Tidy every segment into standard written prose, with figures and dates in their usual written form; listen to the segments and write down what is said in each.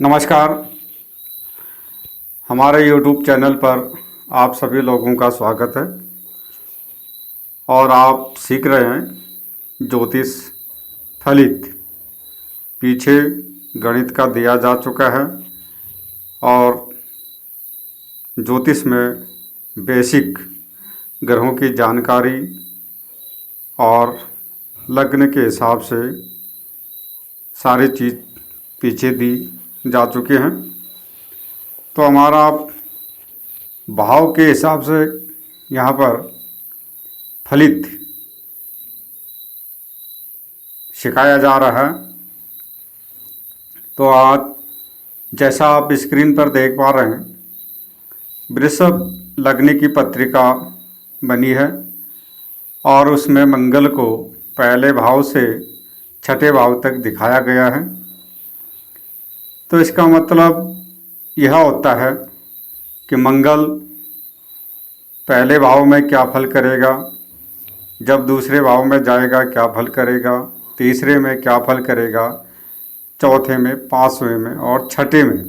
नमस्कार। हमारे YouTube channel पर आप सभी लोगों का स्वागत है और आप सीख रहे हैं ज्योतिष फलित। पीछे गणित का दिया जा चुका है और ज्योतिष में बेसिक ग्रहों की जानकारी और लग्न के हिसाब से सारी चीज़ पीछे दी जा चुके हैं। तो हमारा भाव के हिसाब से यहाँ पर फलित सिखाया जा रहा है। तो आज जैसा आप स्क्रीन पर देख पा रहे हैं, वृषभ लग्न की पत्रिका बनी है और उसमें मंगल को पहले भाव से छठे भाव तक दिखाया गया है। तो इसका मतलब यह होता है कि मंगल पहले भाव में क्या फल करेगा, जब दूसरे भाव में जाएगा क्या फल करेगा, तीसरे में क्या फल करेगा, चौथे में, पांचवें में और छठे में।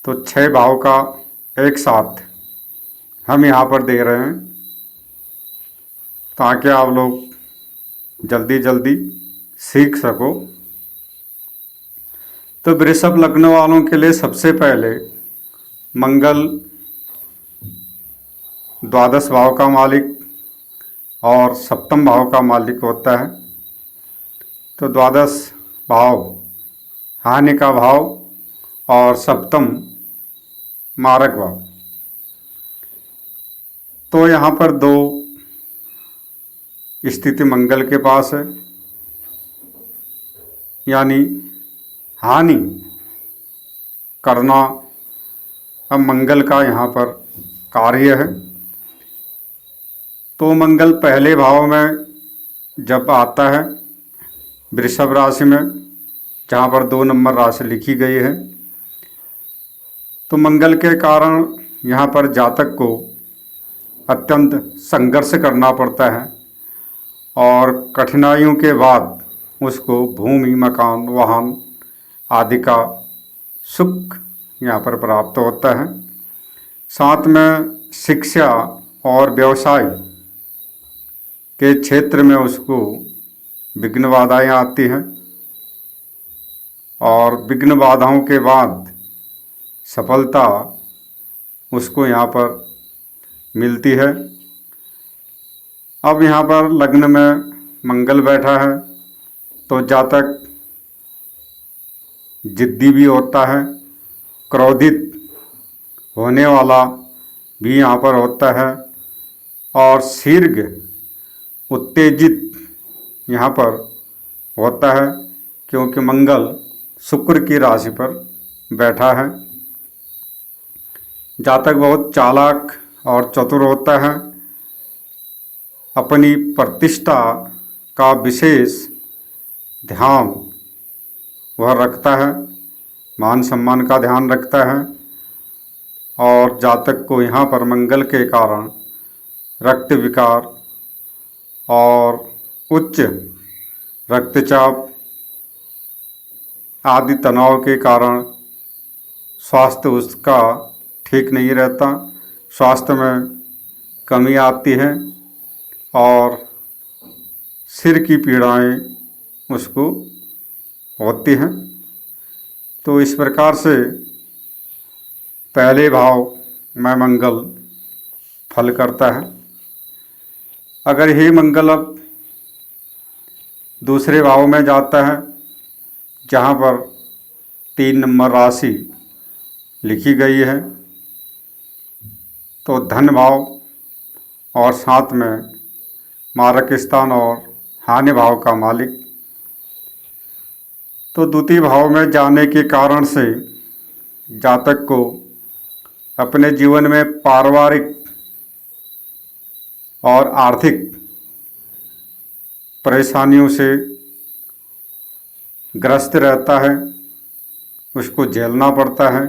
तो 6 भाव का एक साथ हम यहाँ पर दे रहे हैं ताकि आप लोग जल्दी जल्दी सीख सको। तो वृषभ लग्न वालों के लिए सबसे पहले मंगल द्वादश भाव का मालिक और सप्तम भाव का मालिक होता है। तो द्वादश भाव हानि का भाव और सप्तम मारक भाव। तो यहाँ पर दो स्थिति मंगल के पास है, यानी हानि करना अब मंगल का यहाँ पर कार्य है। तो मंगल पहले भाव में जब आता है वृषभ राशि में, जहाँ पर 2 नंबर राशि लिखी गई है, तो मंगल के कारण यहाँ पर जातक को अत्यंत संघर्ष करना पड़ता है और कठिनाइयों के बाद उसको भूमि, मकान, वाहन आदि का सुख यहाँ पर प्राप्त होता है। साथ में शिक्षा और व्यवसाय के क्षेत्र में उसको विघ्न बाधाएँ आती हैं और विघ्न बाधाओं के बाद सफलता उसको यहाँ पर मिलती है। अब यहाँ पर लग्न में मंगल बैठा है तो जातक जिद्दी भी होता है, क्रोधित होने वाला भी यहाँ पर होता है और शीघ्र उत्तेजित यहाँ पर होता है, क्योंकि मंगल शुक्र की राशि पर बैठा है। जातक बहुत चालाक और चतुर होता है, अपनी प्रतिष्ठा का विशेष ध्यान वह रखता है, मान सम्मान का ध्यान रखता है और जातक को यहाँ पर मंगल के कारण रक्त विकार और उच्च रक्तचाप आदि तनाव के कारण स्वास्थ्य उसका ठीक नहीं रहता, स्वास्थ्य में कमी आती है और सिर की पीड़ाएं उसको होती हैं। तो इस प्रकार से पहले भाव में मंगल फल करता है। अगर ही मंगल अब दूसरे भाव में जाता है, जहाँ पर 3 नंबर राशि लिखी गई है, तो धन भाव और साथ में मारक स्थान और हानि भाव का मालिक। तो द्वितीय भाव में जाने के कारण से जातक को अपने जीवन में पारिवारिक और आर्थिक परेशानियों से ग्रस्त रहता है, उसको झेलना पड़ता है,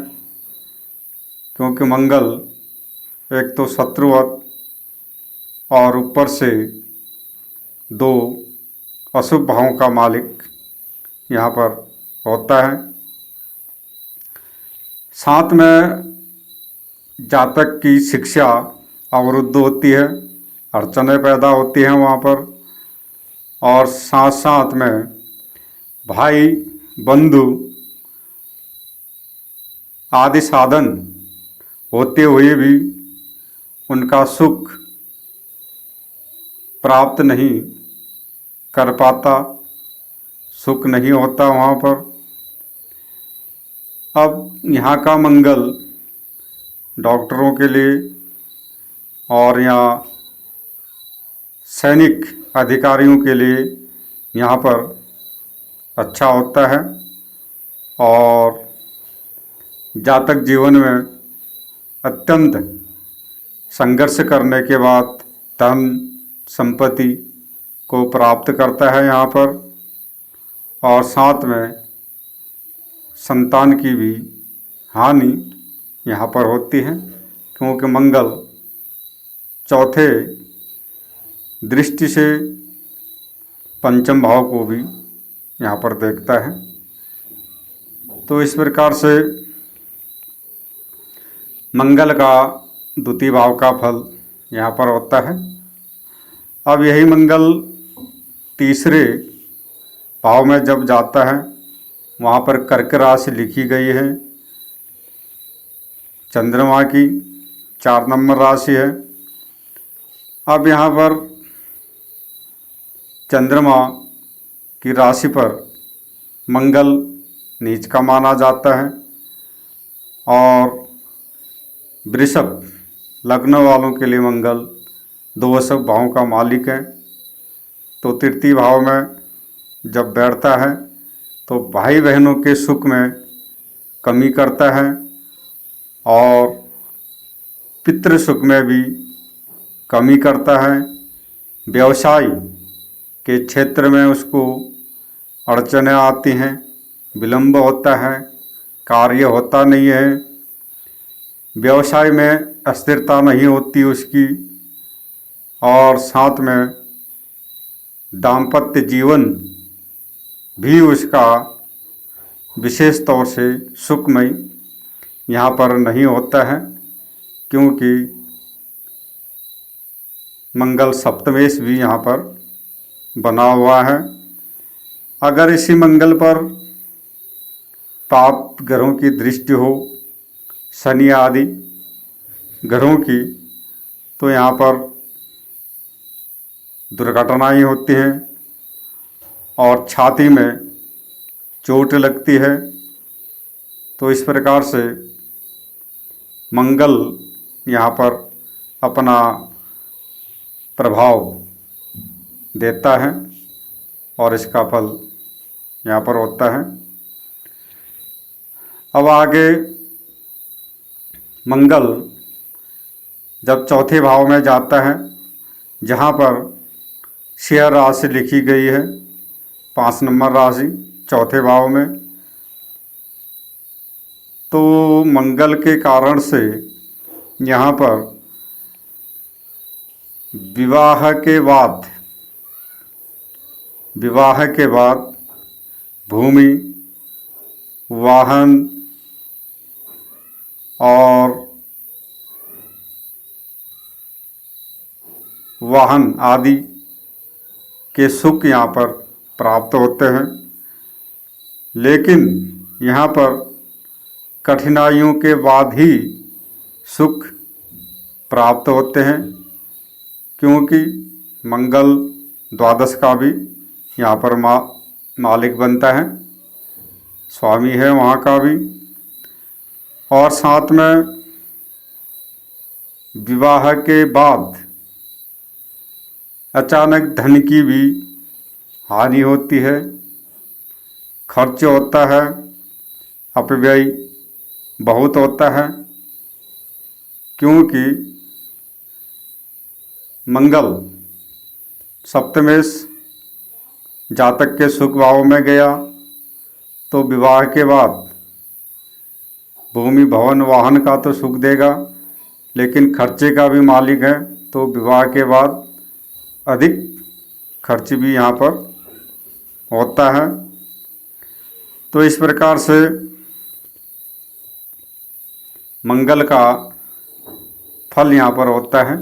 क्योंकि मंगल एक तो शत्रुवत और ऊपर से 2 अशुभ भावों का मालिक यहाँ पर होता है। साथ में जातक की शिक्षा अवरुद्ध होती है, अड़चनें पैदा होती हैं वहाँ पर। और साथ साथ में भाई बंधु आदि साधन होते हुए भी उनका सुख प्राप्त नहीं कर पाता, सुख नहीं होता वहाँ पर। अब यहाँ का मंगल डॉक्टरों के लिए और यहाँ सैनिक अधिकारियों के लिए यहाँ पर अच्छा होता है। और जातक जीवन में अत्यंत संघर्ष करने के बाद धन संपत्ति को प्राप्त करता है यहाँ पर। और साथ में संतान की भी हानि यहाँ पर होती है, क्योंकि मंगल चौथे दृष्टि से पंचम भाव को भी यहाँ पर देखता है। तो इस प्रकार से मंगल का द्वितीय भाव का फल यहाँ पर होता है। अब यही मंगल तीसरे भाव में जब जाता है, वहाँ पर कर्क राशि लिखी गई है, चंद्रमा की 4 नंबर राशि है। अब यहाँ पर चंद्रमा की राशि पर मंगल नीच का माना जाता है। और वृषभ लग्न वालों के लिए मंगल दोषभ भावों का मालिक है। तो तृतीय भाव में जब बैठता है तो भाई बहनों के सुख में कमी करता है और पितृ सुख में भी कमी करता है। व्यवसाय के क्षेत्र में उसको अड़चनें आती हैं, विलंब होता है, कार्य होता नहीं है, व्यवसाय में अस्थिरता नहीं होती उसकी। और साथ में दाम्पत्य जीवन भी उसका विशेष तौर से सुखमय यहाँ पर नहीं होता है, क्योंकि मंगल सप्तमेश भी यहाँ पर बना हुआ है। अगर इसी मंगल पर पाप ग्रहों की दृष्टि हो, शनि आदि ग्रहों की, तो यहाँ पर दुर्घटनाएं होती हैं और छाती में चोट लगती है। तो इस प्रकार से मंगल यहाँ पर अपना प्रभाव देता है और इसका फल यहाँ पर होता है। अब आगे मंगल जब चौथे भाव में जाता है, जहाँ पर सिंह राशि लिखी गई है, 5 नंबर राशि चौथे भाव में, तो मंगल के कारण से यहाँ पर विवाह के बाद भूमि, वाहन और वाहन आदि के सुख यहाँ पर प्राप्त होते हैं। लेकिन यहाँ पर कठिनाइयों के बाद ही सुख प्राप्त होते हैं, क्योंकि मंगल द्वादश का भी यहाँ पर मालिक बनता है, स्वामी है वहाँ का भी। और साथ में विवाह के बाद अचानक धन की भी हानि होती है, खर्च होता है, अपव्यय बहुत होता है, क्योंकि मंगल सप्तमेश जातक के सुख भाव में गया तो विवाह के बाद भूमि, भवन, वाहन का तो सुख देगा, लेकिन खर्चे का भी मालिक है। तो विवाह के बाद अधिक खर्च भी यहाँ पर होता है। तो इस प्रकार से मंगल का फल यहाँ पर होता है।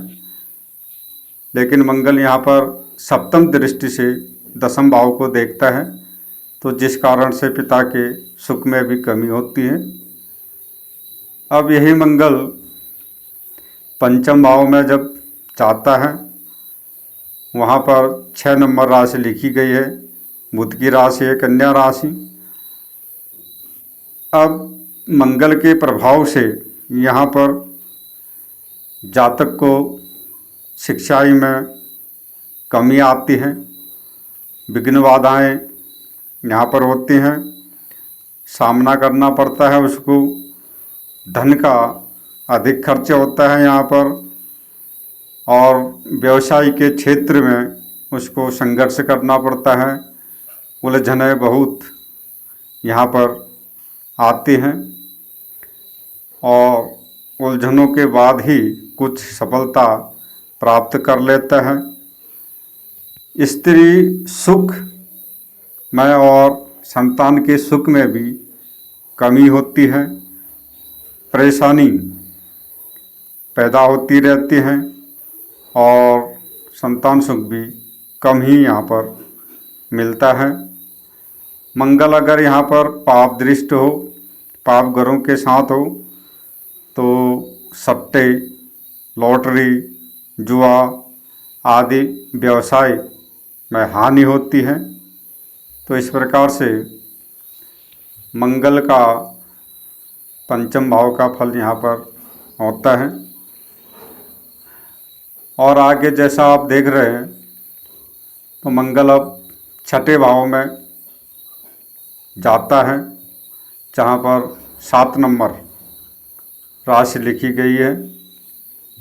लेकिन मंगल यहाँ पर सप्तम दृष्टि से दशम भाव को देखता है, तो जिस कारण से पिता के सुख में भी कमी होती है। अब यही मंगल पंचम भाव में जब जाता है, वहाँ पर 6 नंबर राशि लिखी गई है, बुध की राशि है कन्या राशि। अब मंगल के प्रभाव से यहाँ पर जातक को शिक्षाई में कमी आती है, विघ्न बाधाएँ यहाँ पर होती हैं, सामना करना पड़ता है उसको, धन का अधिक खर्च होता है यहाँ पर, और व्यवसाय के क्षेत्र में उसको संघर्ष करना पड़ता है, उलझनें बहुत यहाँ पर आती हैं और उलझनों के बाद ही कुछ सफलता प्राप्त कर लेता है। स्त्री सुख में और संतान के सुख में भी कमी होती है, परेशानी पैदा होती रहती है और संतान सुख भी कम ही यहाँ पर मिलता है। मंगल अगर यहाँ पर पाप दृष्ट हो, पाप ग्रहों के साथ हो, तो सट्टे, लॉटरी, जुआ आदि व्यवसाय में हानि होती है। तो इस प्रकार से मंगल का पंचम भाव का फल यहाँ पर होता है। और आगे जैसा आप देख रहे हैं, तो मंगल अब 6ठे भाव में जाता है, जहाँ पर 7 नंबर राशि लिखी गई है,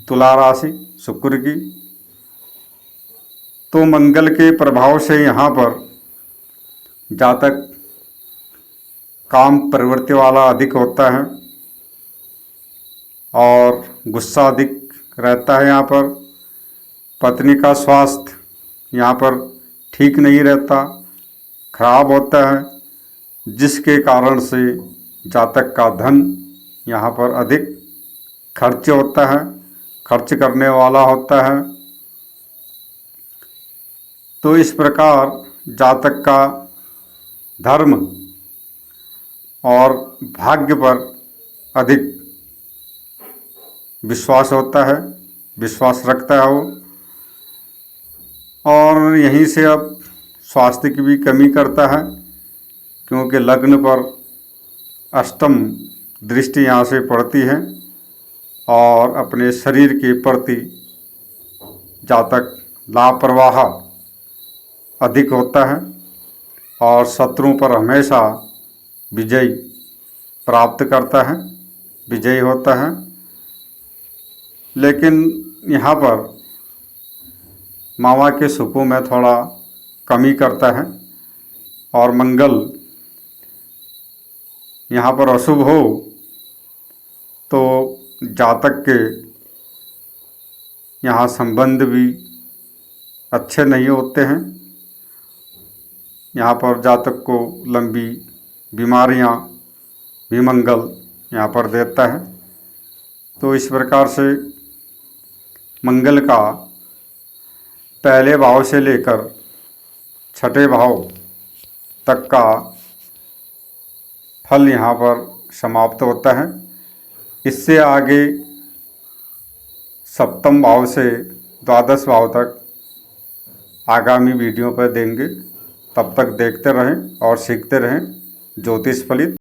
तुला राशि शुक्र की। तो मंगल के प्रभाव से यहाँ पर जातक काम प्रवृत्ति वाला अधिक होता है और गुस्सा अधिक रहता है। यहाँ पर पत्नी का स्वास्थ्य यहाँ पर ठीक नहीं रहता, खराब होता है, जिसके कारण से जातक का धन यहाँ पर अधिक खर्च होता है, खर्च करने वाला होता है। तो इस प्रकार जातक का धर्म और भाग्य पर अधिक विश्वास होता है, विश्वास रखता है वो, और यहीं से अब स्वास्थ्य की भी कमी करता है, क्योंकि लग्न पर अष्टम दृष्टि यहाँ से पड़ती है और अपने शरीर के प्रति जातक लापरवाह अधिक होता है और शत्रुओं पर हमेशा विजय प्राप्त करता है, विजयी होता है। लेकिन यहाँ पर मावा के सुखों में थोड़ा कमी करता है और मंगल यहाँ पर अशुभ हो तो जातक के यहाँ संबंध भी अच्छे नहीं होते हैं। यहाँ पर जातक को लंबी बीमारियाँ भी मंगल यहाँ पर देता है। तो इस प्रकार से मंगल का पहले भाव से लेकर 6ठे भाव तक का फल यहाँ पर समाप्त होता है। इससे आगे सप्तम भाव से द्वादश भाव तक आगामी वीडियो पर देंगे। तब तक देखते रहें और सीखते रहें ज्योतिष फलित।